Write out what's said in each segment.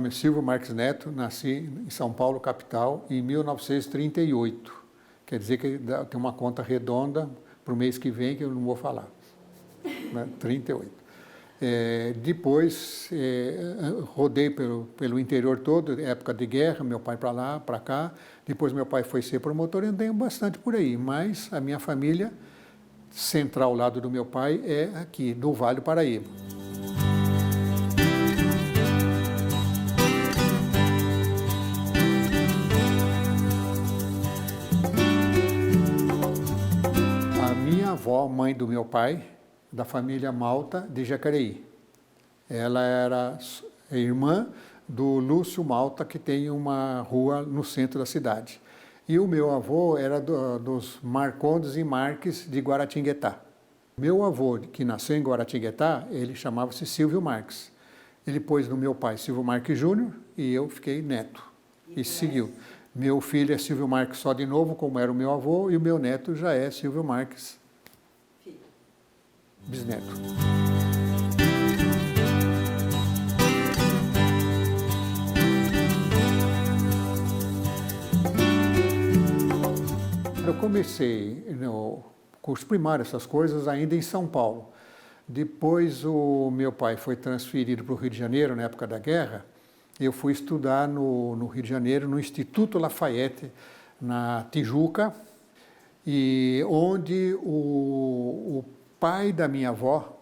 nome é Silvio Marques Neto, nasci em São Paulo, capital, em 1938. Quer dizer que tem uma conta redonda para o mês que vem que eu não vou falar. Né? 38. Depois, rodei pelo interior todo, época de guerra, meu pai para lá, para cá. Depois meu pai foi ser promotor e andei bastante por aí. Mas a minha família central, ao lado do meu pai, é aqui, do Vale do Paraíba. A minha avó, mãe do meu pai, da família Malta de Jacareí. Ela era irmã do Lúcio Malta, que tem uma rua no centro da cidade. E o meu avô era dos Marcondes e Marques de Guaratinguetá. Meu avô, que nasceu em Guaratinguetá, ele chamava-se Silvio Marques. Ele pôs no meu pai Silvio Marques Júnior e eu fiquei neto. E seguiu. Meu filho é Silvio Marques só de novo, como era o meu avô, e o meu neto já é Silvio Marques, bisneto. Eu comecei no curso primário, essas coisas, ainda em São Paulo. Depois o meu pai foi transferido para o Rio de Janeiro, na época da guerra. Eu fui estudar no Rio de Janeiro, no Instituto Lafayette, na Tijuca, e onde o pai da minha avó,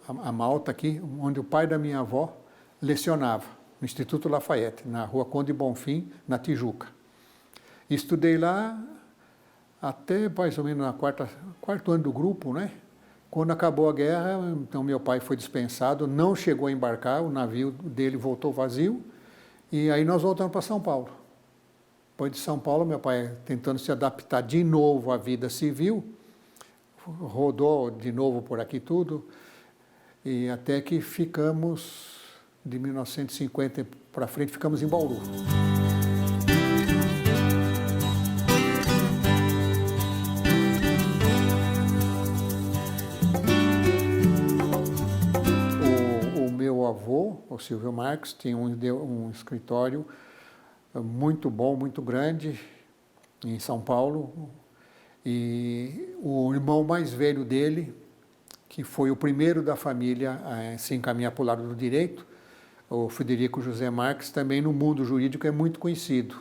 a Malta aqui, onde o pai da minha avó lecionava, no Instituto Lafayette, na Rua Conde Bonfim, na Tijuca. Estudei lá até mais ou menos no quarto ano do grupo, né? Quando acabou a guerra, então meu pai foi dispensado, não chegou a embarcar, o navio dele voltou vazio, e aí nós voltamos para São Paulo. Depois de São Paulo, meu pai tentando se adaptar de novo à vida civil, rodou de novo por aqui tudo, e até que ficamos, de 1950 para frente, ficamos em Bauru. O avô, o Silvio Marques, tinha um escritório muito bom, muito grande, em São Paulo, e o irmão mais velho dele, que foi o primeiro da família a se encaminhar para o lado do direito, o Frederico José Marques, também no mundo jurídico é muito conhecido,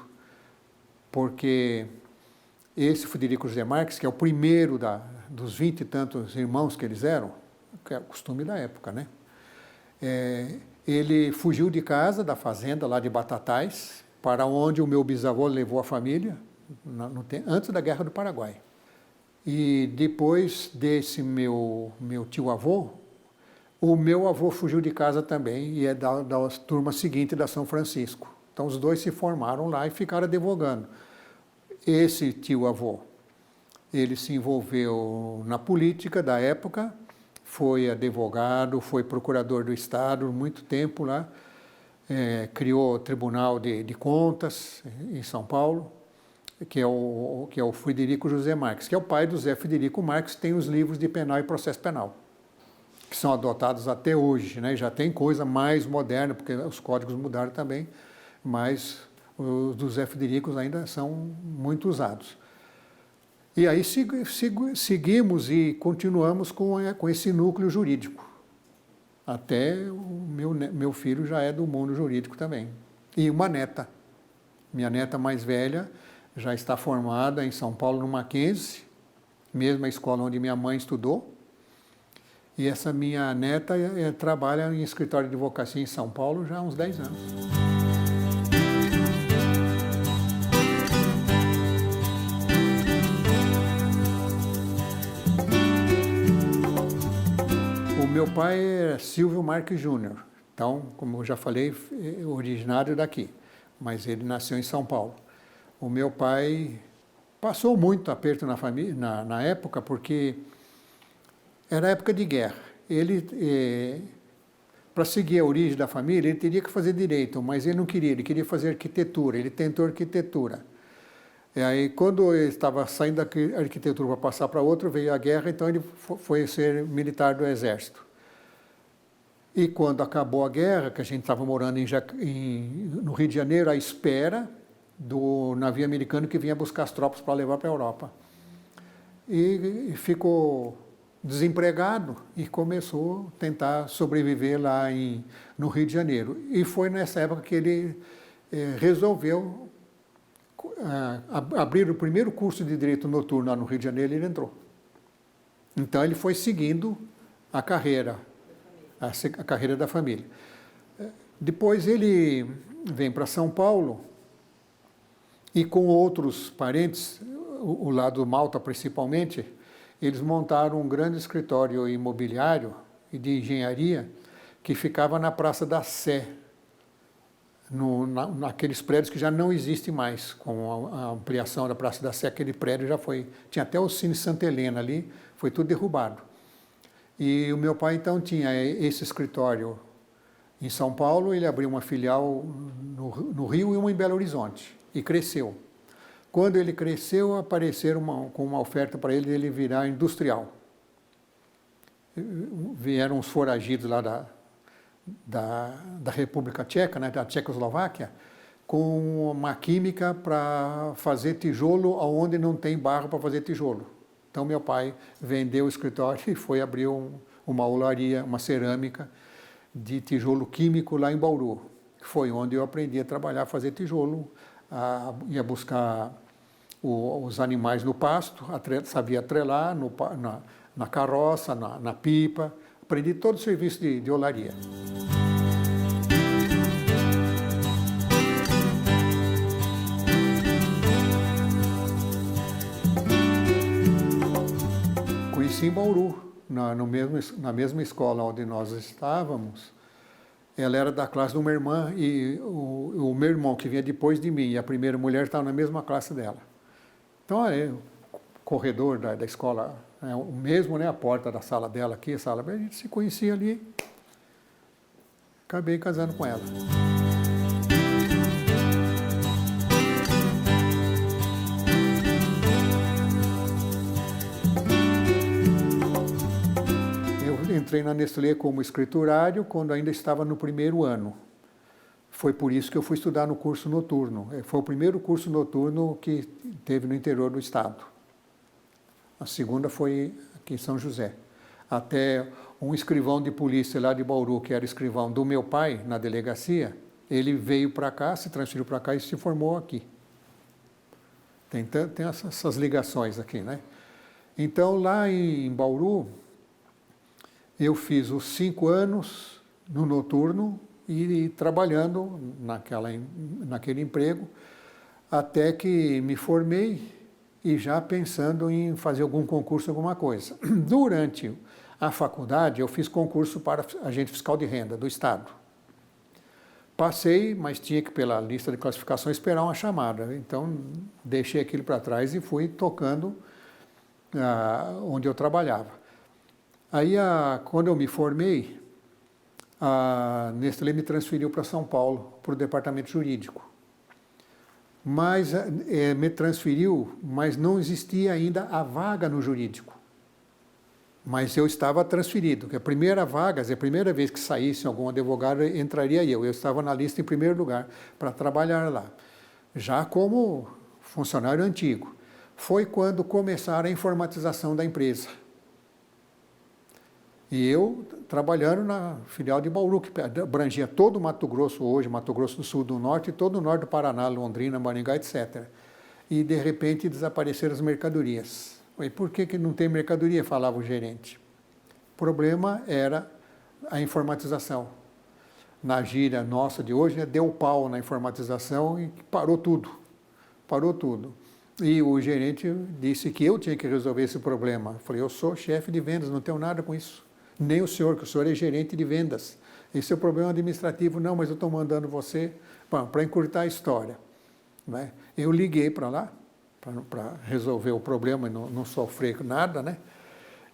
porque esse Frederico José Marques, que é o primeiro dos 20 e tantos irmãos que eles eram, que é o costume da época, né? Ele fugiu de casa, da fazenda lá de Batatais, para onde o meu bisavô levou a família, antes da Guerra do Paraguai. E depois desse meu tio-avô, o meu avô fugiu de casa também, e é da turma seguinte da São Francisco. Então os dois se formaram lá e ficaram advogando. Esse tio-avô, ele se envolveu na política da época, foi advogado, foi procurador do Estado, muito tempo lá, criou o Tribunal de Contas em São Paulo, que é o Frederico José Marques, que é o pai do Zé Frederico Marques, que tem os livros de penal e processo penal, que são adotados até hoje, né? Já tem coisa mais moderna, porque os códigos mudaram também, mas os do Zé Frederico ainda são muito usados. E aí seguimos e continuamos com esse núcleo jurídico. Até o meu filho já é do mundo jurídico também. E uma neta. Minha neta mais velha já está formada em São Paulo, no Mackenzie, mesma escola onde minha mãe estudou. E essa minha neta trabalha em escritório de advocacia em São Paulo já há uns 10 anos. O meu pai é Silvio Marques Júnior, então, como eu já falei, é originário daqui, mas ele nasceu em São Paulo. O meu pai passou muito aperto na família, na época, porque era época de guerra. Ele, para seguir a origem da família, ele teria que fazer direito, mas ele não queria, ele queria fazer arquitetura, ele tentou arquitetura. E aí, quando ele estava saindo da arquitetura para passar para outro, veio a guerra, então ele foi ser militar do Exército. E quando acabou a guerra, que a gente estava morando no Rio de Janeiro, à espera do navio americano que vinha buscar as tropas para levar para a Europa. E ficou desempregado e começou a tentar sobreviver lá no Rio de Janeiro. E foi nessa época que ele resolveu abrir o primeiro curso de Direito Noturno lá no Rio de Janeiro e ele entrou. Então ele foi seguindo a carreira da família. Depois ele vem para São Paulo e com outros parentes, o lado Malta principalmente, eles montaram um grande escritório imobiliário e de engenharia que ficava na Praça da Sé, naqueles prédios que já não existem mais. Com a ampliação da Praça da Sé, aquele prédio já foi... Tinha até o Cine Santa Helena ali, foi tudo derrubado. E o meu pai, então, tinha esse escritório em São Paulo, ele abriu uma filial no Rio e uma em Belo Horizonte, e cresceu. Quando ele cresceu, apareceram com uma oferta para ele virar industrial. Vieram os foragidos lá da República Tcheca, né, da Tchecoslováquia, com uma química para fazer tijolo onde não tem barro para fazer tijolo. Então, meu pai vendeu o escritório e foi abrir uma olaria, uma cerâmica de tijolo químico lá em Bauru. Foi onde eu aprendi a trabalhar, fazer tijolo, ia buscar os animais no pasto, sabia atrelar na carroça, na pipa. Aprendi todo o serviço de olaria. Conheci em Bauru, na mesma escola onde nós estávamos. Ela era da classe de uma irmã e o meu irmão, que vinha depois de mim, e a primeira mulher, estava na mesma classe dela. Então, o corredor da escola, o mesmo, né, a porta da sala dela aqui, a gente se conhecia ali, acabei casando com ela. Eu entrei na Nestlé como escriturário quando ainda estava no primeiro ano. Foi por isso que eu fui estudar no curso noturno. Foi o primeiro curso noturno que teve no interior do estado. A segunda foi aqui em São José. Até um escrivão de polícia lá de Bauru, que era escrivão do meu pai, na delegacia, ele veio para cá, se transferiu para cá e se formou aqui. Tem essas ligações aqui, né? Então, lá em Bauru, eu fiz os 5 anos no noturno e trabalhando naquele emprego, até que me formei e já pensando em fazer algum concurso, alguma coisa. Durante a faculdade, eu fiz concurso para agente fiscal de renda do Estado. Passei, mas tinha que, pela lista de classificação, esperar uma chamada. Então, deixei aquilo para trás e fui tocando onde eu trabalhava. Aí, quando eu me formei, a Nestlé me transferiu para São Paulo, para o departamento jurídico. Mas me transferiu, mas não existia ainda a vaga no jurídico. Mas eu estava transferido, que a primeira vaga, a primeira vez que saísse algum advogado, entraria eu. Eu estava na lista em primeiro lugar para trabalhar lá, já como funcionário antigo. Foi quando começaram a informatização da empresa. E eu trabalhando na filial de Bauru, que abrangia todo o Mato Grosso hoje, Mato Grosso do Sul, do Norte, e todo o Norte do Paraná, Londrina, Maringá, etc. E, de repente, desapareceram as mercadorias. E por que não tem mercadoria? Falava o gerente. O problema era a informatização. Na gíria nossa de hoje, né, deu pau na informatização e parou tudo. Parou tudo. E o gerente disse que eu tinha que resolver esse problema. Eu falei, eu sou chefe de vendas, não tenho nada com isso. Nem o senhor, que o senhor é gerente de vendas. Esse é o problema administrativo. Não, mas eu estou mandando você para encurtar a história. Né? Eu liguei para lá, para resolver o problema e não sofrer nada, né?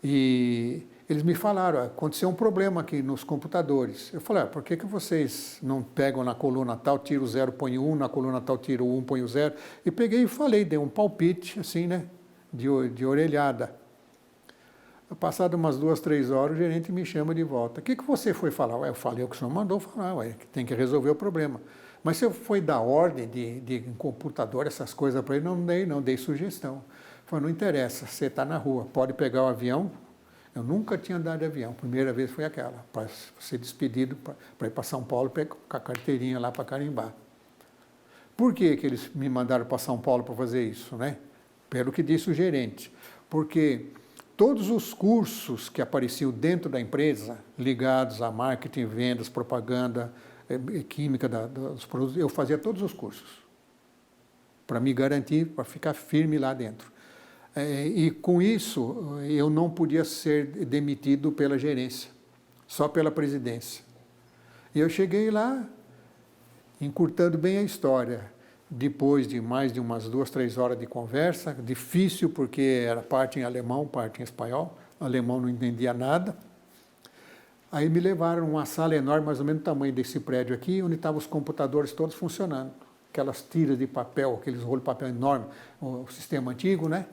E eles me falaram, aconteceu um problema aqui nos computadores. Eu falei, por que vocês não pegam na coluna tal, tira o 0, põe 1, na coluna tal, tira o 1, põe o 0? E peguei e falei, dei um palpite, assim, né, de orelhada. Passado umas 2, 3 horas, o gerente me chama de volta. O que você foi falar? Ué, eu falei o que o senhor mandou falar, ué, que tem que resolver o problema. Mas se eu fui dar ordem de computador, essas coisas para ele, não dei sugestão. Falei, não interessa, você está na rua, pode pegar o avião. Eu nunca tinha andado de avião, primeira vez foi aquela, para ser despedido, para ir para São Paulo, com a carteirinha lá para carimbar. Por que eles me mandaram para São Paulo para fazer isso, né? Pelo que disse o gerente. Porque todos os cursos que apareciam dentro da empresa, ligados a marketing, vendas, propaganda, química dos produtos, eu fazia todos os cursos, para me garantir, para ficar firme lá dentro. E com isso, eu não podia ser demitido pela gerência, só pela presidência. E eu cheguei lá, encurtando bem a história, depois de mais de umas 2, 3 horas de conversa, difícil porque era parte em alemão, parte em espanhol, alemão não entendia nada. Aí me levaram a uma sala enorme, mais ou menos do tamanho desse prédio aqui, onde estavam os computadores todos funcionando. Aquelas tiras de papel, aqueles rolos de papel enormes, o sistema antigo, né?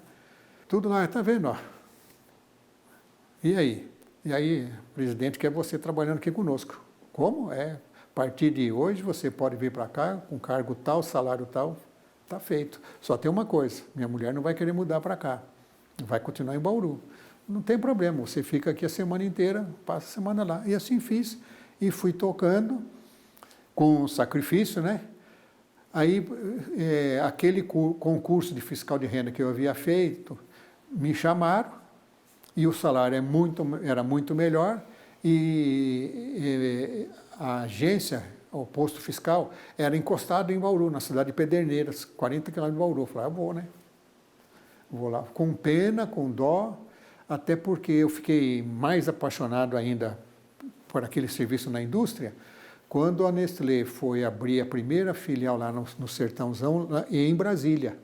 Tudo lá, está vendo, ó. E aí? E aí, presidente, quer você trabalhando aqui conosco. Como? A partir de hoje você pode vir para cá com cargo tal, salário tal, está feito. Só tem uma coisa, minha mulher não vai querer mudar para cá, vai continuar em Bauru. Não tem problema, você fica aqui a semana inteira, passa a semana lá. E assim fiz, e fui tocando com sacrifício, né? Aí, aquele concurso de fiscal de renda que eu havia feito, me chamaram, e o salário era muito melhor, e a agência, o posto fiscal, era encostado em Bauru, na cidade de Pederneiras, 40 quilômetros de Bauru. Eu falei, vou, né? Vou lá, com pena, com dó, até porque eu fiquei mais apaixonado ainda por aquele serviço na indústria, quando a Nestlé foi abrir a primeira filial lá no Sertãozão, em Brasília.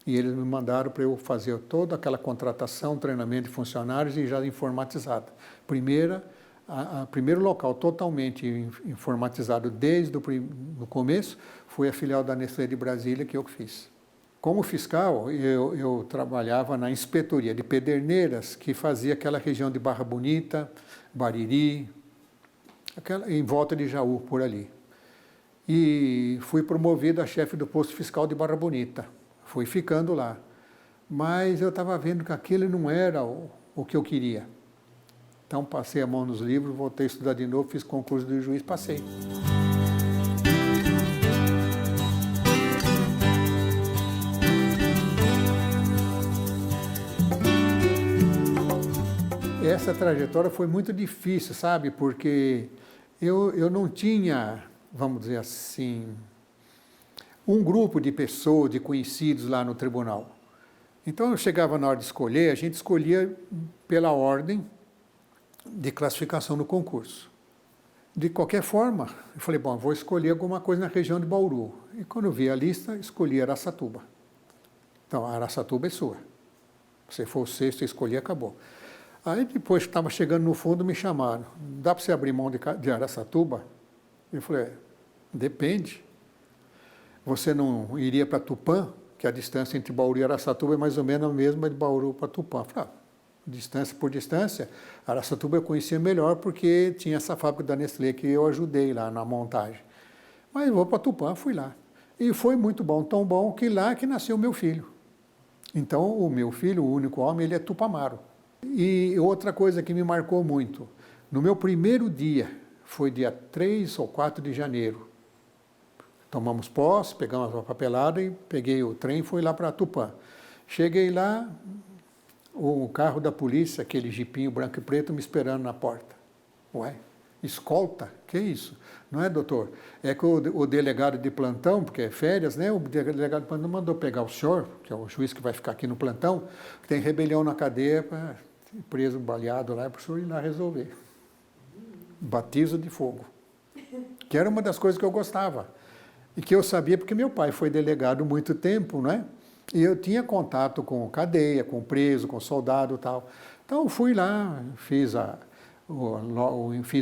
E eles me mandaram para eu fazer toda aquela contratação, treinamento de funcionários e já informatizada. Primeiro local totalmente informatizado desde o começo foi a filial da Nestlé de Brasília que eu fiz. Como fiscal, eu trabalhava na inspetoria de Pederneiras, que fazia aquela região de Barra Bonita, Bariri, em volta de Jaú, por ali. E fui promovido a chefe do posto fiscal de Barra Bonita. Fui ficando lá. Mas eu estava vendo que aquilo não era o que eu queria. Então passei a mão nos livros, voltei a estudar de novo, fiz concurso de juiz, passei. Essa trajetória foi muito difícil, sabe? Porque eu não tinha, vamos dizer assim, um grupo de pessoas, de conhecidos lá no tribunal. Então eu chegava na hora de escolher, a gente escolhia pela ordem de classificação do concurso. De qualquer forma, eu falei, bom, vou escolher alguma coisa na região de Bauru. E quando eu vi a lista, escolhi Araçatuba. Então, Araçatuba é sua. Se for o sexto, escolhi, acabou. Aí depois que estava chegando no fundo, me chamaram. Dá para você abrir mão de Araçatuba? Eu falei, depende. Você não iria para Tupã, que a distância entre Bauru e Araçatuba é mais ou menos a mesma de Bauru para Tupã. Eu falei, distância por distância, Araçatuba eu conhecia melhor porque tinha essa fábrica da Nestlé que eu ajudei lá na montagem. Mas eu vou para Tupã, fui lá. E foi muito bom, tão bom que lá que nasceu o meu filho. Então, o meu filho, o único homem, ele é tupamaro. E outra coisa que me marcou muito, no meu primeiro dia, foi dia 3 ou 4 de janeiro, tomamos posse, pegamos a papelada e peguei o trem e fui lá para Tupã. Cheguei lá, o carro da polícia, aquele jipinho branco e preto, me esperando na porta. Ué, escolta? Que isso? Não é, doutor? É que o delegado de plantão, porque é férias, né? O delegado de plantão mandou pegar o senhor, que é o juiz que vai ficar aqui no plantão, que tem rebelião na cadeia, preso, baleado lá, para o senhor ir lá resolver. Batismo de fogo. Que era uma das coisas que eu gostava. E que eu sabia porque meu pai foi delegado muito tempo, né? E eu tinha contato com cadeia, com preso, com soldado e tal. Então, fui lá, fiz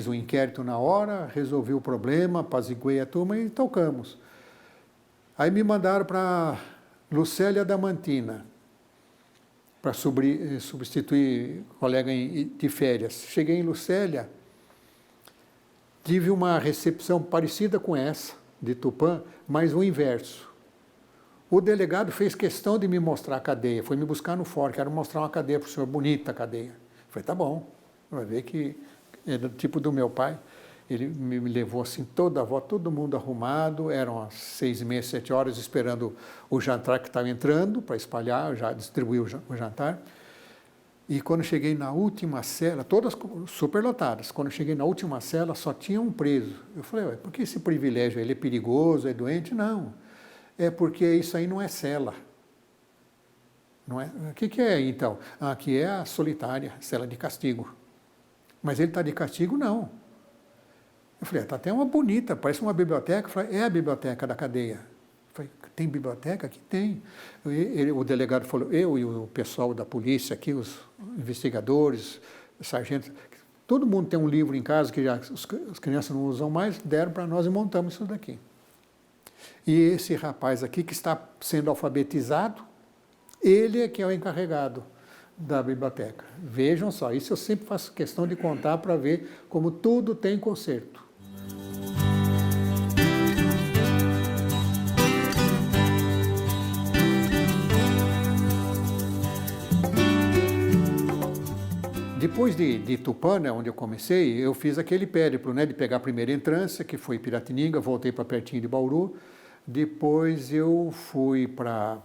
o inquérito na hora, resolvi o problema, apaziguei a turma e tocamos. Aí me mandaram para Lucélia Damantina. para substituir colega de férias. Cheguei em Lucélia, tive uma recepção parecida com essa, de Tupã, mas o inverso. O delegado fez questão de me mostrar a cadeia, foi me buscar no fórum, quero mostrar uma cadeia para o senhor, bonita a cadeia. Eu falei, tá bom, vai ver que é do tipo do meu pai. Ele me levou assim toda a volta, todo mundo arrumado, eram às 6h30, 7h, esperando o jantar que estava entrando para espalhar, eu já distribuí o jantar. E quando cheguei na última cela, todas superlotadas, quando cheguei na última cela só tinha um preso. Eu falei, ué, por que esse privilégio? Ele é perigoso, é doente? Não, é porque isso aí não é cela. Não é? O que é então? Aqui é a solitária, cela de castigo. Mas ele está de castigo? Não. Eu falei, está até uma bonita, parece uma biblioteca. Eu falei, é a biblioteca da cadeia. Eu falei, tem biblioteca? Aqui tem. O delegado falou, eu e o pessoal da polícia aqui, os investigadores, os sargentos, todo mundo tem um livro em casa que já as crianças não usam mais, deram para nós e montamos isso daqui. E esse rapaz aqui que está sendo alfabetizado, ele é que é o encarregado da biblioteca. Vejam só, isso eu sempre faço questão de contar para ver como tudo tem conserto. Depois de Tupã, né, onde eu comecei, eu fiz aquele périplo, né, de pegar a primeira entrância, que foi Piratininga, voltei para pertinho de Bauru. Depois eu fui para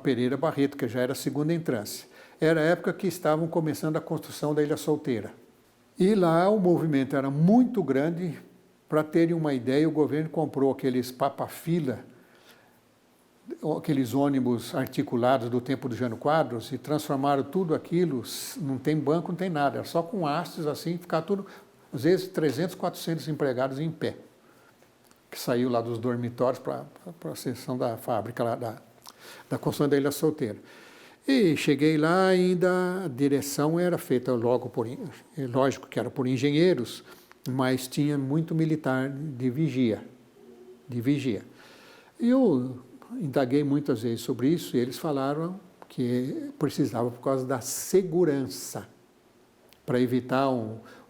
Pereira Barreto, que já era a segunda entrância. Era a época que estavam começando a construção da Ilha Solteira. E lá o movimento era muito grande. Para terem uma ideia, o governo comprou aqueles papa-fila, aqueles ônibus articulados do tempo do Jânio Quadros, e transformaram tudo aquilo, não tem banco, não tem nada, era só com hastes assim, ficar tudo, às vezes 300, 400 empregados em pé, que saiu lá dos dormitórios para a seção da fábrica, lá da construção da Ilha Solteira. E cheguei lá, ainda a direção era feita logo lógico que era por engenheiros, mas tinha muito militar de vigia. E eu indaguei muitas vezes sobre isso e eles falaram que precisava por causa da segurança, para evitar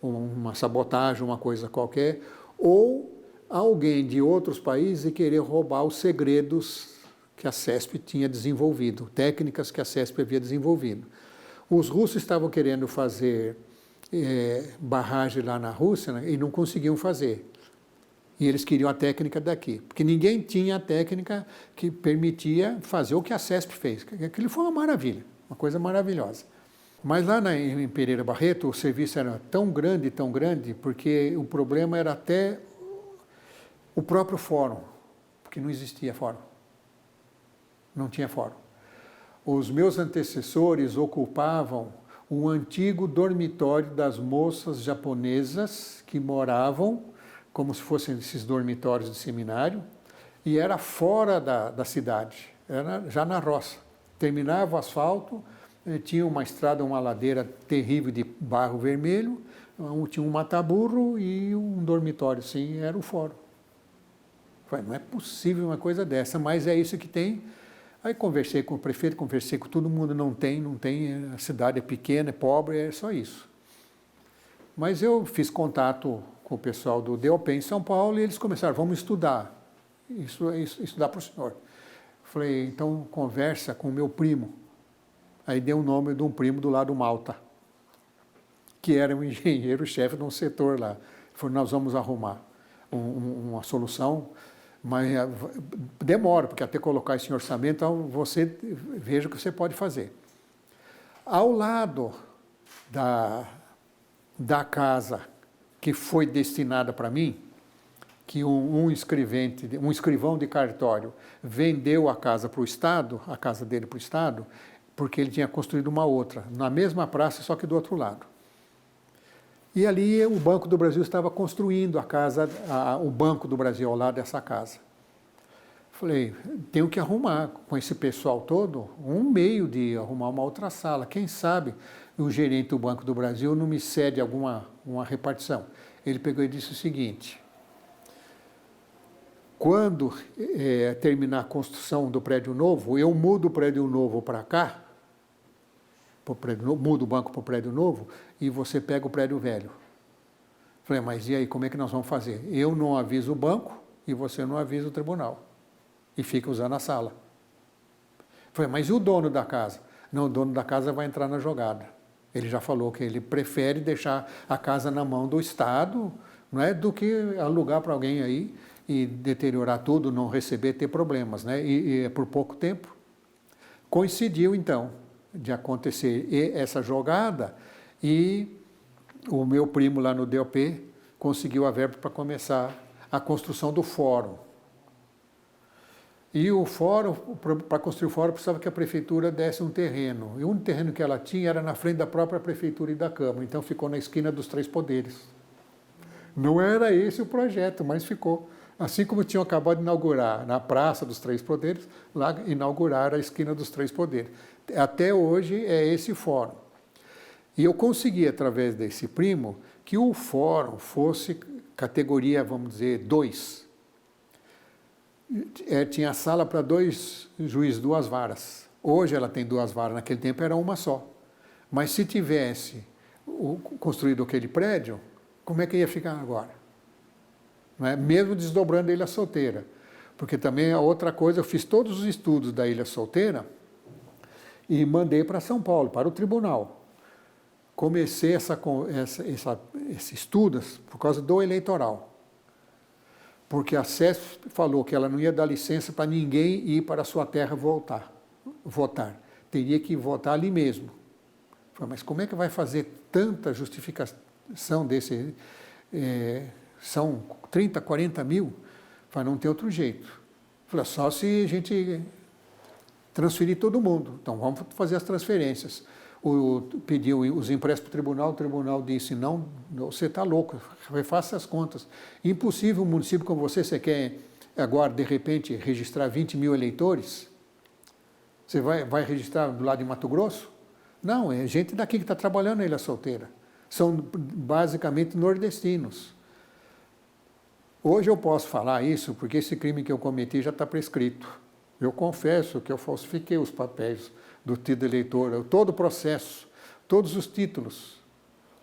uma sabotagem, uma coisa qualquer, ou alguém de outros países querer roubar os segredos que a CESP tinha desenvolvido, técnicas que a CESP havia desenvolvido. Os russos estavam querendo fazer barragem lá na Rússia, né, e não conseguiam fazer. E eles queriam a técnica daqui, porque ninguém tinha a técnica que permitia fazer o que a CESP fez. Aquilo foi uma maravilha, uma coisa maravilhosa. Mas lá em Pereira Barreto, o serviço era tão grande, porque o problema era até o próprio fórum, porque não existia fórum. Não tinha fórum. Os meus antecessores ocupavam o antigo dormitório das moças japonesas que moravam, como se fossem esses dormitórios de seminário, e era fora da cidade, era já na roça. Terminava o asfalto, tinha uma estrada, uma ladeira terrível de barro vermelho, tinha um mataburro e um dormitório, sim, era o fórum. Falei, não é possível uma coisa dessa, mas é isso que tem. Aí conversei com o prefeito, conversei com todo mundo, não tem, a cidade é pequena, é pobre, é só isso. Mas eu fiz contato com o pessoal do DOP em São Paulo e eles começaram, vamos estudar, estudar para o senhor. Falei, então conversa com o meu primo. Aí deu o nome de um primo do lado Malta, que era um engenheiro-chefe de um setor lá. Ele falou, nós vamos arrumar uma solução, mas demora, porque até colocar esse orçamento, então você veja o que você pode fazer. Ao lado da casa que foi destinada para mim, que um escrivão de cartório vendeu a casa para o Estado, a casa dele para o Estado, porque ele tinha construído uma outra, na mesma praça, só que do outro lado. E ali o Banco do Brasil estava construindo a casa, o Banco do Brasil ao lado dessa casa. Falei, tenho que arrumar com esse pessoal todo um meio de arrumar uma outra sala. Quem sabe o gerente do Banco do Brasil não me cede uma repartição. Ele pegou e disse o seguinte, quando terminar a construção do prédio novo, eu mudo o prédio novo para cá para o prédio novo, muda o banco para o prédio novo e você pega o prédio velho. Falei, mas e aí, como é que nós vamos fazer? Eu não aviso o banco e você não avisa o tribunal. E fica usando a sala. Falei, mas e o dono da casa? Não, o dono da casa vai entrar na jogada. Ele já falou que ele prefere deixar a casa na mão do Estado, não é, do que alugar para alguém aí e deteriorar tudo, não receber, ter problemas, né? E é por pouco tempo. Coincidiu, então, de acontecer essa jogada e o meu primo lá no DOP conseguiu a verba para começar a construção do fórum. E o fórum, para construir o fórum, precisava que a prefeitura desse um terreno. E o único terreno que ela tinha era na frente da própria prefeitura e da Câmara. Então ficou na esquina dos Três Poderes. Não era esse o projeto, mas ficou. Assim como tinham acabado de inaugurar na Praça dos Três Poderes, lá inauguraram a esquina dos Três Poderes. Até hoje é esse fórum. E eu consegui, através desse primo, que o fórum fosse categoria, vamos dizer, 2. Tinha sala para 2 juízes, 2 varas. Hoje ela tem 2 varas, naquele tempo era uma só. Mas se tivesse construído aquele prédio, como é que ia ficar agora? Não é? Mesmo desdobrando a Ilha Solteira. Porque também a outra coisa, eu fiz todos os estudos da Ilha Solteira e mandei para São Paulo, para o tribunal. Comecei esses estudos por causa do eleitoral. Porque a CESP falou que ela não ia dar licença para ninguém ir para a sua terra votar. Teria que votar ali mesmo. Falei, mas como é que vai fazer tanta justificação desse... são 30, 40 mil? Falei, não tem outro jeito. Falei, só se a gente transferir todo mundo. Então vamos fazer as transferências. Pediu os empréstimos para o tribunal disse, não, você está louco, faça as contas. Impossível um município como você quer agora, de repente, registrar 20 mil eleitores? Você vai registrar do lado de Mato Grosso? Não, é gente daqui que está trabalhando na Ilha Solteira. São basicamente nordestinos. Hoje eu posso falar isso porque esse crime que eu cometi já está prescrito. Eu confesso que eu falsifiquei os papéis do título eleitor, todo o processo, todos os títulos.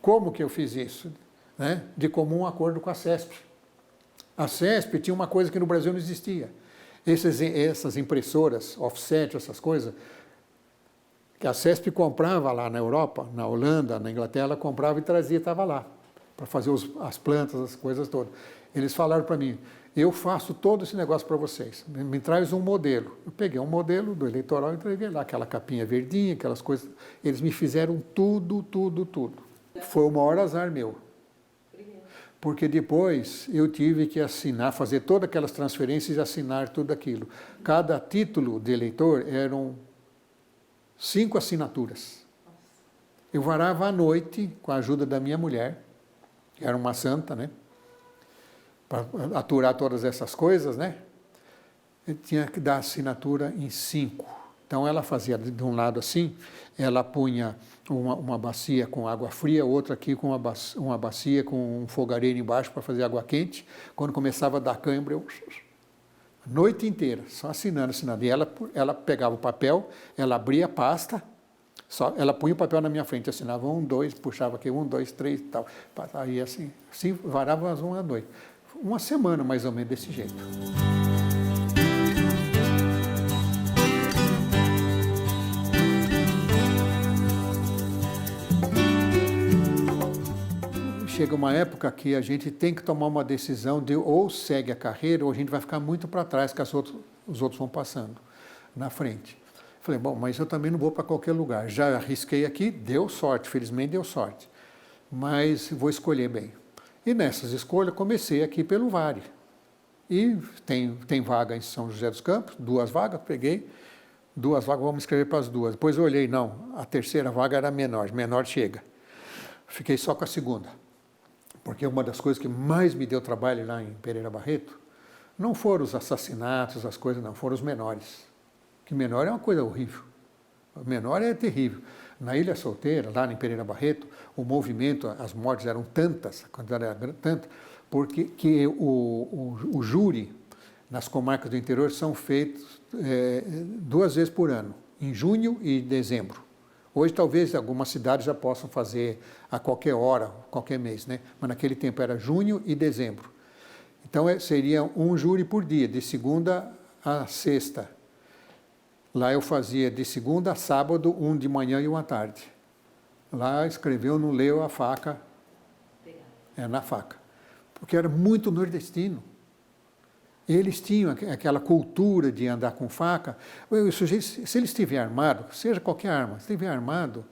Como que eu fiz isso? Né? De comum acordo com a CESP. A CESP tinha uma coisa que no Brasil não existia. Essas impressoras, offset, essas coisas, que a CESP comprava lá na Europa, na Holanda, na Inglaterra, ela comprava e trazia, estava lá, para fazer as plantas, as coisas todas. Eles falaram para mim, eu faço todo esse negócio para vocês, me traz um modelo. Eu peguei um modelo do eleitoral e entreguei lá, aquela capinha verdinha, aquelas coisas. Eles me fizeram tudo. Foi o maior azar meu. Porque depois eu tive que assinar, fazer todas aquelas transferências e assinar tudo aquilo. Cada título de eleitor eram 5 assinaturas. Eu varava à noite, com a ajuda da minha mulher, que era uma santa, né? Para aturar todas essas coisas, né? Eu tinha que dar assinatura em 5. Então ela fazia de um lado assim, ela punha uma bacia com água fria, outra aqui com uma bacia com um fogareiro embaixo para fazer água quente. Quando começava a dar cãibra, eu... A noite inteira, só assinando. E ela pegava o papel, ela abria a pasta, ela punha o papel na minha frente, assinava 1, 2, puxava aqui 1, 2, 3 e tal. Aí assim varava às 1 da noite. Uma semana mais ou menos desse jeito. Chega uma época que a gente tem que tomar uma decisão de ou segue a carreira ou a gente vai ficar muito para trás, que os outros vão passando na frente. Falei, bom, mas eu também não vou para qualquer lugar. Já arrisquei aqui, deu sorte, felizmente deu sorte. Mas vou escolher bem. E nessas escolhas comecei aqui pelo Vale. E tem vaga em São José dos Campos, 2 vagas, peguei 2 vagas, vamos escrever para as 2. Depois eu olhei, não, a terceira vaga era menor chega. Fiquei só com a segunda. Porque uma das coisas que mais me deu trabalho lá em Pereira Barreto não foram os assassinatos, as coisas, não, foram os menores. Que menor é uma coisa horrível. O menor é terrível. Na Ilha Solteira, lá em Pereira Barreto, o movimento, as mortes eram tantas, a quantidade era tanta, porque que o júri nas comarcas do interior são feitos 2 vezes por ano, em junho e dezembro. Hoje talvez algumas cidades já possam fazer a qualquer hora, qualquer mês, né? Mas naquele tempo era junho e dezembro. Então seria um júri por dia, de segunda a sexta. Lá eu fazia de segunda a sábado, um de manhã e um à tarde. Lá escreveu, não leu a faca, na faca. Porque era muito nordestino. Eles tinham aquela cultura de andar com faca. O sujeito, se ele estiver armado, seja qualquer arma, se estiver armado,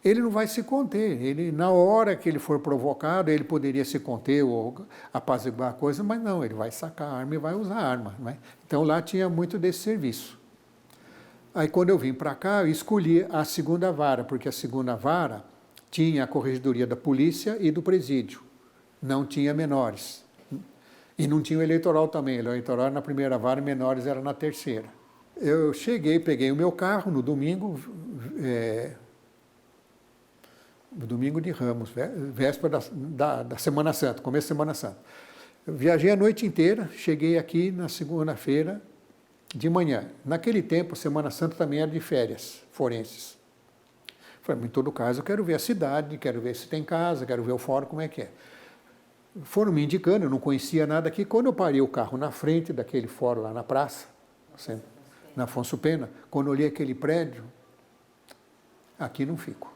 ele não vai se conter. Ele, na hora que ele for provocado, ele poderia se conter ou apaziguar a coisa, mas não, ele vai sacar a arma e vai usar a arma. Não é? Então lá tinha muito desse serviço. Aí quando eu vim para cá, eu escolhi a segunda vara, porque a segunda vara tinha a corregedoria da polícia e do presídio. Não tinha menores. E não tinha o eleitoral também. O eleitoral era na primeira vara e menores era na terceira. Eu cheguei, peguei o meu carro no domingo, domingo de Ramos, véspera da Semana Santa, começo da Semana Santa. Eu viajei a noite inteira, cheguei aqui na segunda-feira de manhã. Naquele tempo, a Semana Santa também era de férias forenses. Falei, em todo caso, eu quero ver a cidade, quero ver se tem casa, quero ver o fórum, como é que é. Foram me indicando, eu não conhecia nada aqui. Quando eu parei o carro na frente daquele fórum lá na praça, na Afonso Pena, quando eu olhei aquele prédio, aqui não fico.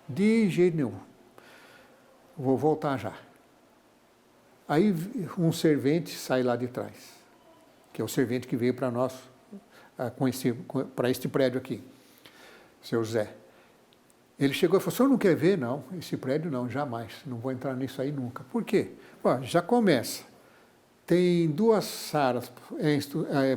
De jeito nenhum. Vou voltar já. Aí um servente sai lá de trás, que é o servente que veio para nós, para este prédio aqui, seu José. Ele chegou e falou, o senhor não quer ver? Não, esse prédio não, jamais, não vou entrar nisso aí nunca. Por quê? Bom, já começa. Tem 2 salas,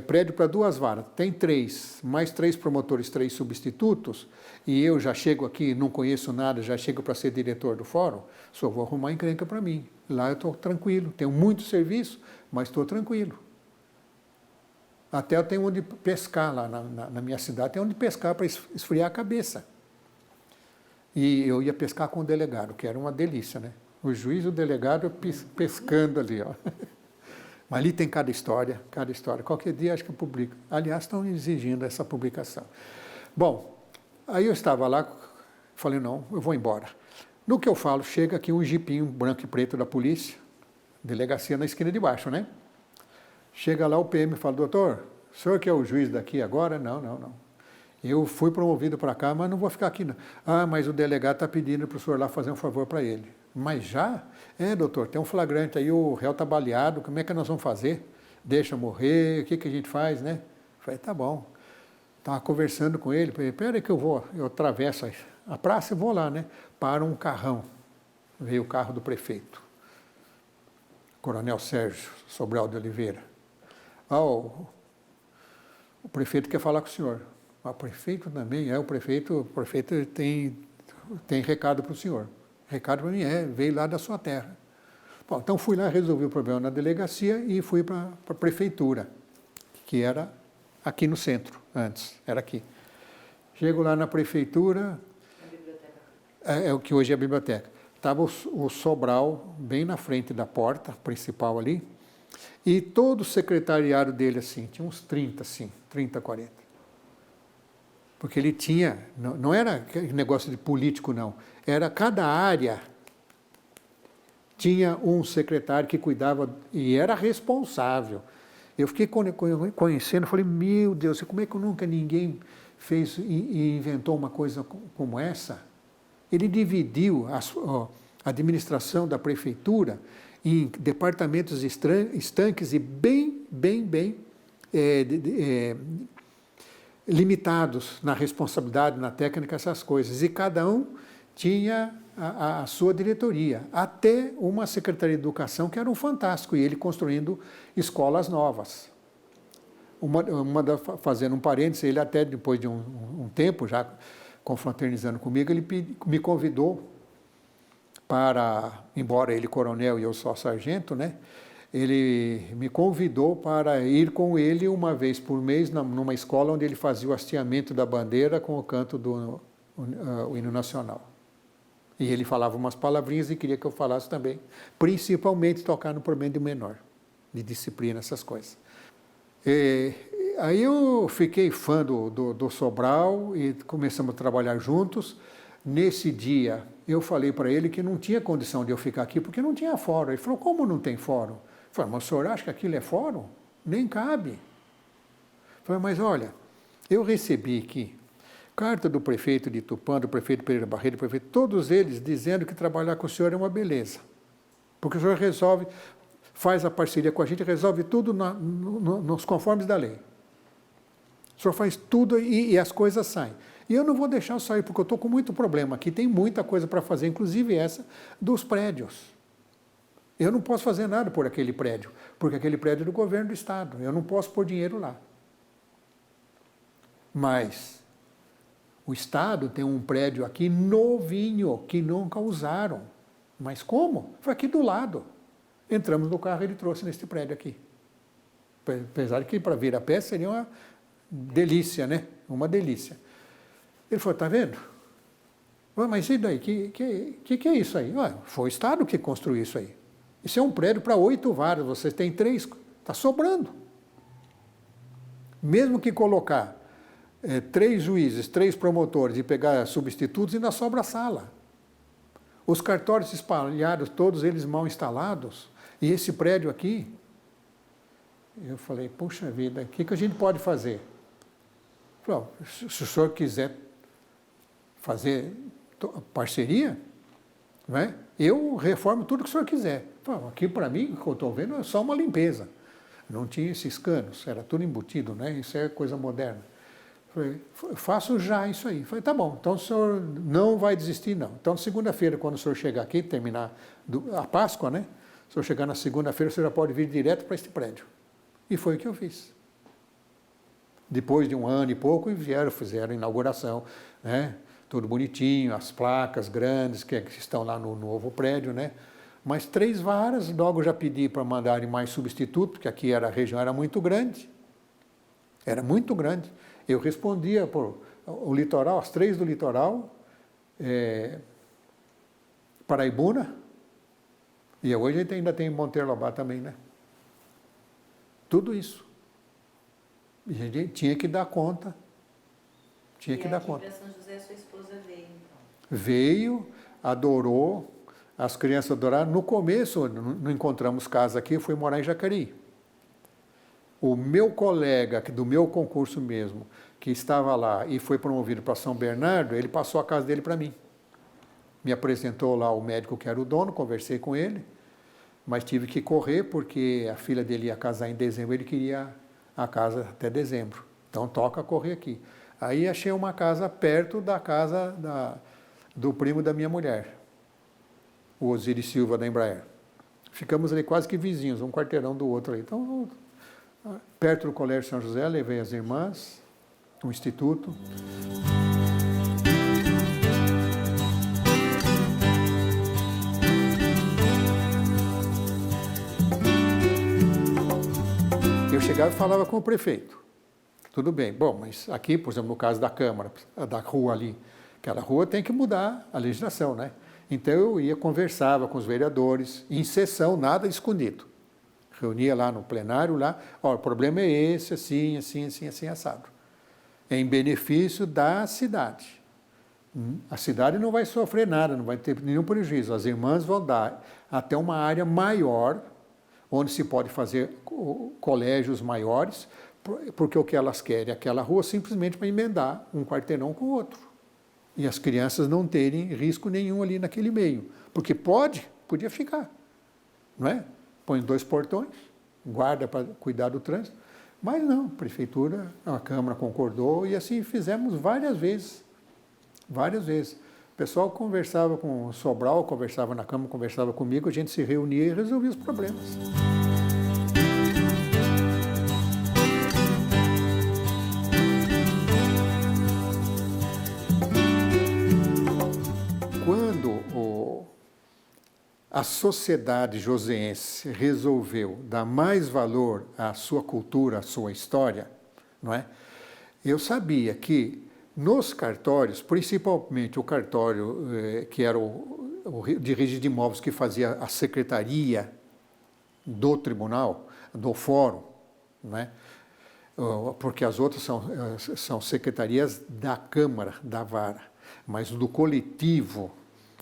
prédio para 2 varas, tem 3, mais 3 promotores, 3 substitutos, e eu já chego aqui, não conheço nada, já chego para ser diretor do fórum, só vou arrumar encrenca para mim. Lá eu estou tranquilo, tenho muito serviço, mas estou tranquilo. Até eu tenho onde pescar lá na minha cidade, tem onde pescar para esfriar a cabeça. E eu ia pescar com o delegado, que era uma delícia, né? O juiz e o delegado pescando ali, ó. Mas ali tem cada história, cada história. Qualquer dia acho que eu publico. Aliás, estão exigindo essa publicação. Bom, aí eu estava lá, falei, não, eu vou embora. No que eu falo, chega aqui um jipinho branco e preto da polícia, delegacia na esquina de baixo, né? Chega lá o PM e fala, doutor, o senhor que é o juiz daqui agora? Não, não, não. Eu fui promovido para cá, mas não vou ficar aqui não. Ah, mas o delegado está pedindo para o senhor lá fazer um favor para ele. Mas já? É, doutor, tem um flagrante aí, o réu está baleado, como é que nós vamos fazer? Deixa morrer, o que a gente faz, né? Falei, tá bom. Estava conversando com ele, falei, peraí que eu atravesso a praça e vou lá, né? Para um carrão. Veio o carro do prefeito. Coronel Sérgio Sobral de Oliveira. Ah, o prefeito quer falar com o senhor. O prefeito também, o prefeito tem recado para o senhor. Recado para mim veio lá da sua terra. Bom, então fui lá, resolvi o problema na delegacia e fui para a prefeitura, que era aqui no centro, antes, era aqui. Chego lá na prefeitura, é o que hoje é a biblioteca. Estava o Sobral bem na frente da porta principal ali, e todo o secretariado dele, assim, tinha uns 30, assim, 30, 40. Porque ele tinha, não era negócio de político, não. Era cada área tinha um secretário que cuidava e era responsável. Eu fiquei conhecendo, falei, meu Deus, como é que nunca ninguém fez e inventou uma coisa como essa? Ele dividiu a administração da prefeitura em departamentos estanques e bem limitados na responsabilidade, na técnica, essas coisas. E cada um tinha a sua diretoria, até uma Secretaria de Educação que era um fantástico, e ele construindo escolas novas. Fazendo um parênteses, ele até depois de um tempo, já confraternizando comigo, ele me convidou para, embora ele coronel e eu só sargento, né? Ele me convidou para ir com ele uma vez por mês numa escola onde ele fazia o hasteamento da bandeira com o canto do hino nacional. E ele falava umas palavrinhas e queria que eu falasse também, principalmente tocar no problema do menor, de disciplina, essas coisas. Aí eu fiquei fã do Sobral e começamos a trabalhar juntos. Nesse dia, eu falei para ele que não tinha condição de eu ficar aqui, porque não tinha fórum. Ele falou, como não tem fórum? Eu falei, mas o senhor acha que aquilo é fórum? Nem cabe. Eu falei, mas olha, eu recebi aqui carta do prefeito de Tupã, do prefeito Pereira Barreto, do prefeito, todos eles dizendo que trabalhar com o senhor é uma beleza. Porque o senhor resolve, faz a parceria com a gente, resolve tudo nos conformes da lei. O senhor faz tudo e as coisas saem. E eu não vou deixar sair, porque eu estou com muito problema aqui, tem muita coisa para fazer, inclusive essa dos prédios. Eu não posso fazer nada por aquele prédio, porque aquele prédio é do governo do Estado, eu não posso pôr dinheiro lá. Mas o Estado tem um prédio aqui novinho, que nunca usaram. Mas como? Foi aqui do lado. Entramos no carro e ele trouxe neste prédio aqui. Apesar de que para vir a pé seria uma delícia, né? Uma delícia. Ele falou, está vendo? Mas e daí? Que é isso aí? Foi o Estado que construiu isso aí. Isso é um prédio para 8 varas, você tem 3, está sobrando. Mesmo que colocar 3 juízes, 3 promotores e pegar substitutos, ainda sobra a sala. Os cartórios espalhados, todos eles mal instalados, e esse prédio aqui, eu falei, puxa vida, o que a gente pode fazer? Falei, se o senhor quiser fazer parceria, né, eu reformo tudo que o senhor quiser. Falei, aqui para mim, o que eu estou vendo é só uma limpeza. Não tinha esses canos, era tudo embutido, né? Isso é coisa moderna. Falei, faço já isso aí. Falei, tá bom, então o senhor não vai desistir, não. Então, segunda-feira, quando o senhor chegar aqui, terminar a Páscoa, né? Se o senhor chegar na segunda-feira, o senhor já pode vir direto para este prédio. E foi o que eu fiz. Depois de 1 ano e pouco, fizeram a inauguração, né? Tudo bonitinho, as placas grandes que estão lá no novo prédio, né? Mas 3 varas, logo já pedi para mandarem mais substituto, porque aqui a região era muito grande. Era muito grande. Eu respondia por o litoral, as 3 do litoral, Paraibuna, e hoje a gente ainda tem Monteiro Lobato também, né? Tudo isso. E a gente tinha que dar conta. Tinha que dar conta. E aqui para São José, sua esposa veio, então? Veio, adorou, as crianças adoraram. No começo, não encontramos casa aqui, eu fui morar em Jacareí. O meu colega, do meu concurso mesmo, que estava lá e foi promovido para São Bernardo, ele passou a casa dele para mim. Me apresentou lá o médico que era o dono, conversei com ele, mas tive que correr porque a filha dele ia casar em dezembro, ele queria a casa até dezembro. Então toca correr aqui. Aí achei uma casa perto da casa do primo da minha mulher, o Osiris Silva da Embraer. Ficamos ali quase que vizinhos, um quarteirão do outro ali. Então, perto do Colégio São José, levei as irmãs, o instituto. Eu chegava e falava com o prefeito. Tudo bem. Bom, mas aqui, por exemplo, no caso da Câmara, da rua ali, aquela rua tem que mudar a legislação, né? Então eu ia, conversava com os vereadores, em sessão, nada escondido. Reunia lá no plenário, lá, ó, o problema é esse, assim, assim, assim, assim, assado. É em benefício da cidade. A cidade não vai sofrer nada, não vai ter nenhum prejuízo. As irmãs vão dar até uma área maior, onde se pode fazer colégios maiores, porque o que elas querem é aquela rua simplesmente para emendar um quarteirão com o outro. E as crianças não terem risco nenhum ali naquele meio. Porque podia ficar, não é? Põe 2 portões, guarda para cuidar do trânsito, mas não, a prefeitura, a Câmara concordou e assim fizemos várias vezes. Várias vezes. O pessoal conversava com o Sobral, conversava na Câmara, conversava comigo, a gente se reunia e resolvia os problemas. Quando a sociedade joseense resolveu dar mais valor à sua cultura, à sua história, não é? Eu sabia que nos cartórios, principalmente o cartório que era o de registro de imóveis que fazia a secretaria do tribunal, do fórum, não é? porque as outras são secretarias da Câmara, da Vara, mas do coletivo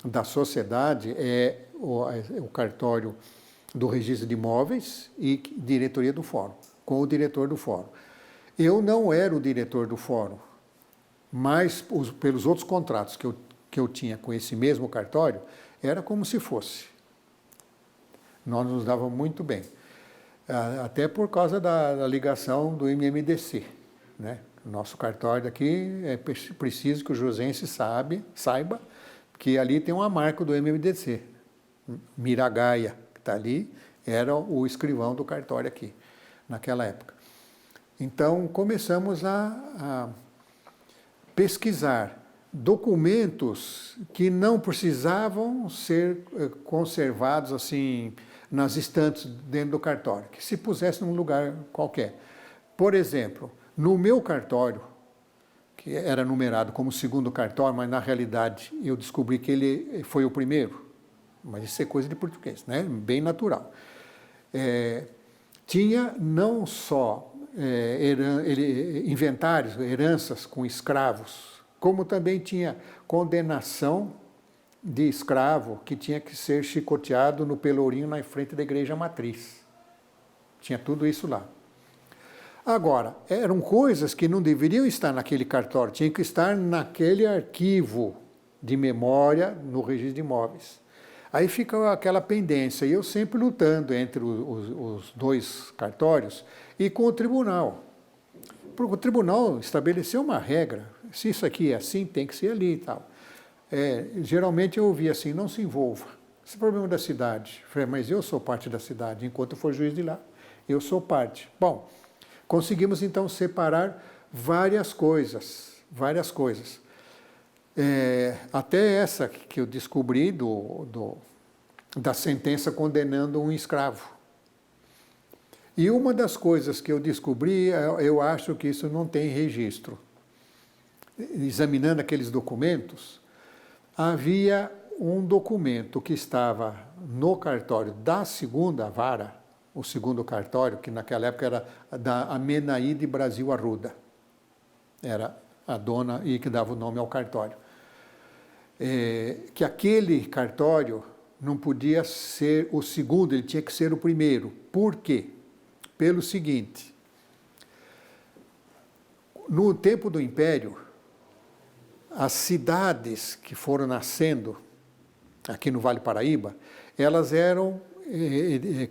da sociedade é o cartório do registro de imóveis e diretoria do fórum, com o diretor do fórum. Eu não era o diretor do fórum, mas pelos outros contratos que eu tinha com esse mesmo cartório, era como se fosse. Nós nos dávamos muito bem. Até por causa da ligação do MMDC, né? Nosso cartório aqui, é preciso que o josense saiba que ali tem uma marca do MMDC. Miragaia, que está ali, era o escrivão do cartório aqui, naquela época. Então, começamos a pesquisar documentos que não precisavam ser conservados assim nas estantes dentro do cartório, que se pusesse num lugar qualquer. Por exemplo, no meu cartório, que era numerado como segundo cartório, mas na realidade eu descobri que ele foi o primeiro, mas isso é coisa de português, né? Bem natural. Tinha não só inventários, heranças com escravos, como também tinha condenação de escravo que tinha que ser chicoteado no pelourinho na frente da igreja matriz. Tinha tudo isso lá. Agora, eram coisas que não deveriam estar naquele cartório, tinham que estar naquele arquivo de memória no registro de imóveis. Aí fica aquela pendência, e eu sempre lutando entre os dois cartórios e com o tribunal. Porque o tribunal estabeleceu uma regra, se isso aqui é assim, tem que ser ali e tal. Geralmente eu ouvia assim, não se envolva, esse é problema da cidade. Eu falei, mas eu sou parte da cidade, enquanto eu for juiz de lá, eu sou parte. Bom, conseguimos então separar várias coisas. Até essa que eu descobri da sentença condenando um escravo. E uma das coisas que eu descobri, eu acho que isso não tem registro. Examinando aqueles documentos, havia um documento que estava no cartório da segunda vara, o segundo cartório, que naquela época era da Amenaíde Brasil Arruda. Era a dona e que dava o nome ao cartório. Que aquele cartório não podia ser o segundo, ele tinha que ser o primeiro. Por quê? Pelo seguinte, no tempo do Império, as cidades que foram nascendo aqui no Vale Paraíba, elas eram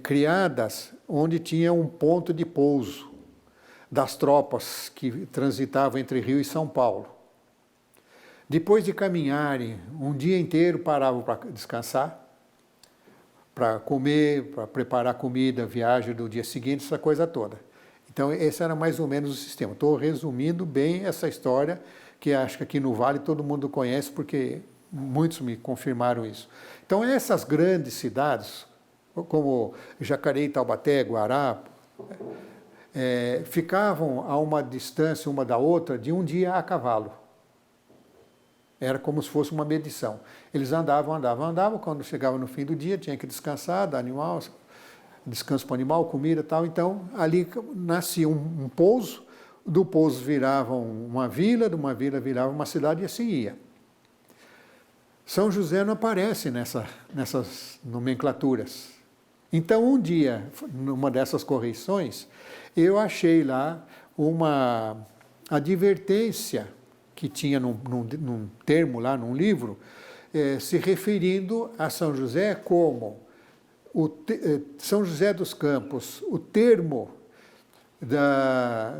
criadas onde tinha um ponto de pouso das tropas que transitavam entre Rio e São Paulo. Depois de caminharem um dia inteiro, paravam para descansar, para comer, para preparar comida, viagem do dia seguinte, essa coisa toda. Então, esse era mais ou menos o sistema. Estou resumindo bem essa história, que acho que aqui no Vale todo mundo conhece, porque muitos me confirmaram isso. Então, essas grandes cidades, como Jacareí, Taubaté, Guará, ficavam a uma distância uma da outra de um dia a cavalo. Era como se fosse uma medição. Eles andavam, quando chegavam no fim do dia, tinha que descansar, dar animal, descanso para o animal, comida e tal. Então, ali nascia um pouso, do pouso virava uma vila, de uma vila virava uma cidade e assim ia. São José não aparece nessas nomenclaturas. Então, um dia, numa dessas correções, eu achei lá uma advertência que tinha num termo lá, num livro, se referindo a São José como São José dos Campos, o termo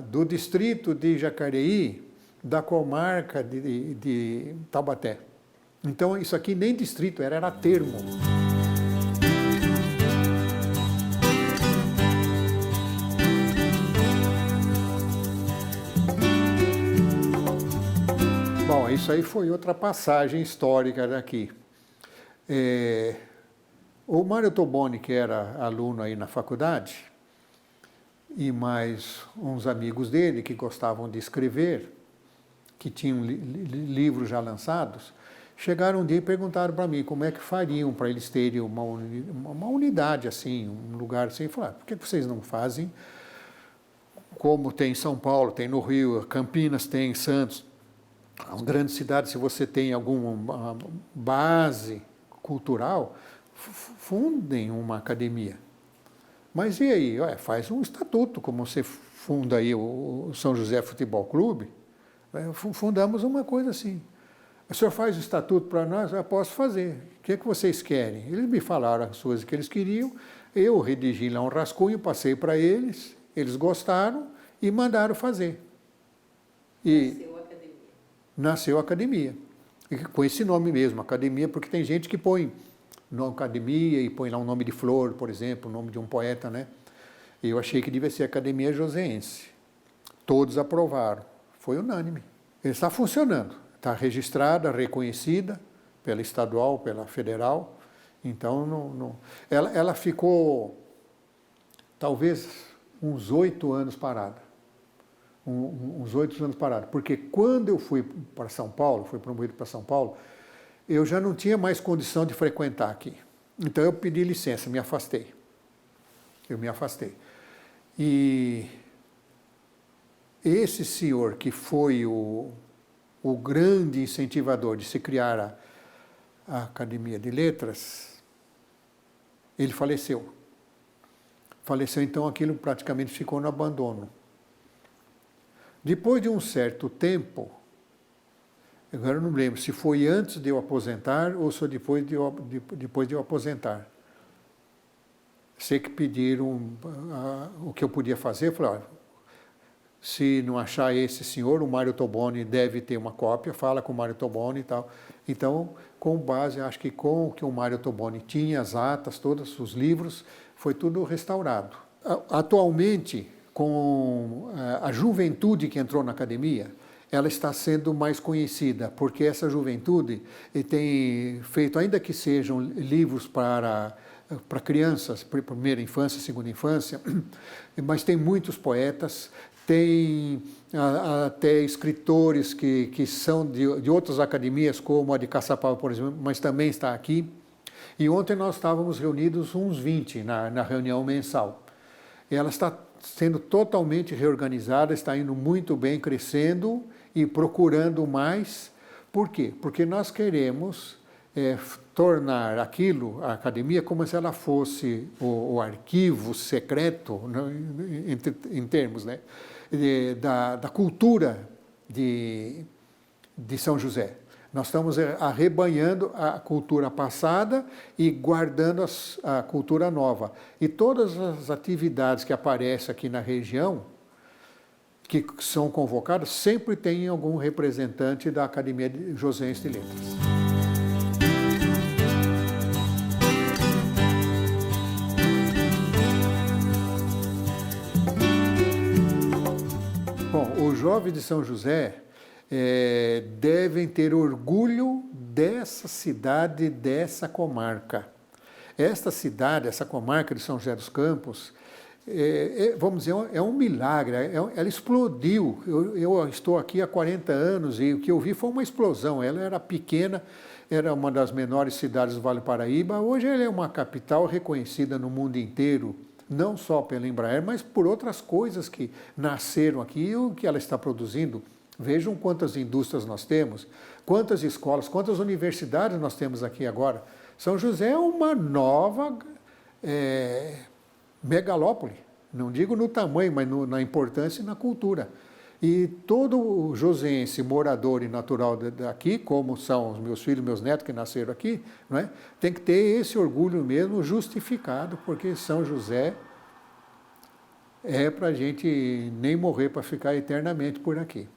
do distrito de Jacareí, da comarca de Taubaté. Então, isso aqui nem distrito era termo. Bom, isso aí foi outra passagem histórica daqui. O Mário Toboni, que era aluno aí na faculdade, e mais uns amigos dele que gostavam de escrever, que tinham livros já lançados, chegaram um dia e perguntaram para mim como é que fariam para eles terem uma unidade assim, um lugar assim. Eu falei, por que vocês não fazem como tem em São Paulo, tem no Rio, Campinas, tem em Santos, as grandes cidades, se você tem alguma base cultural, fundem uma academia. Mas e aí? Faz um estatuto, como você funda aí o São José Futebol Clube, fundamos uma coisa assim. O senhor faz o estatuto para nós? Eu posso fazer. O que é que vocês querem? Eles me falaram as coisas que eles queriam, eu redigi lá um rascunho, passei para eles, eles gostaram e mandaram fazer. E nasceu a academia. E com esse nome mesmo, academia, porque tem gente que põe na academia e põe lá um nome de flor, por exemplo, o nome de um poeta, né? E eu achei que devia ser Academia Joseense. Todos aprovaram. Foi unânime. Ele está funcionando. Está registrada, reconhecida pela estadual, pela federal. Então, ela ficou talvez uns 8 anos parada. Uns 8 anos parada. Porque quando eu fui para São Paulo, fui promovido para São Paulo, eu já não tinha mais condição de frequentar aqui. Então eu pedi licença, me afastei. Eu me afastei. E esse senhor que foi o grande incentivador de se criar a Academia de Letras, ele faleceu. Faleceu, então aquilo praticamente ficou no abandono. Depois de um certo tempo, agora eu não lembro se foi antes de eu aposentar ou se depois de eu aposentar. Sei que pediram o que eu podia fazer, eu falei, olha, se não achar esse senhor, o Mário Toboni deve ter uma cópia, fala com o Mário Toboni e tal. Então, com base, acho que com o que o Mário Toboni tinha, as atas, todos os livros, foi tudo restaurado. Atualmente, com a juventude que entrou na academia, ela está sendo mais conhecida, porque essa juventude tem feito, ainda que sejam livros para crianças, primeira infância, segunda infância, mas tem muitos poetas, tem até escritores que são de outras academias, como a de Caçapava, por exemplo, mas também está aqui. E ontem nós estávamos reunidos uns 20 na reunião mensal. E ela está sendo totalmente reorganizada, está indo muito bem, crescendo e procurando mais. Por quê? Porque nós queremos tornar aquilo, a academia, como se ela fosse o arquivo secreto, né, em termos, né, da cultura de São José. Nós estamos arrebanhando a cultura passada e guardando a cultura nova. E todas as atividades que aparecem aqui na região, que são convocadas, sempre tem algum representante da Academia Joseense de Letras. Bom, os jovens de São José devem ter orgulho dessa cidade, dessa comarca. Esta cidade, essa comarca de São José dos Campos, vamos dizer, é um milagre, ela explodiu. Eu estou aqui há 40 anos e o que eu vi foi uma explosão. Ela era pequena, era uma das menores cidades do Vale do Paraíba, hoje ela é uma capital reconhecida no mundo inteiro, não só pela Embraer, mas por outras coisas que nasceram aqui e o que ela está produzindo. Vejam quantas indústrias nós temos, quantas escolas, quantas universidades nós temos aqui agora. São José é uma nova megalópole, não digo no tamanho, mas na importância e na cultura. E todo o joseense, morador e natural daqui, como são os meus filhos, meus netos que nasceram aqui, não é? Tem que ter esse orgulho mesmo justificado, porque São José é para a gente nem morrer para ficar eternamente por aqui.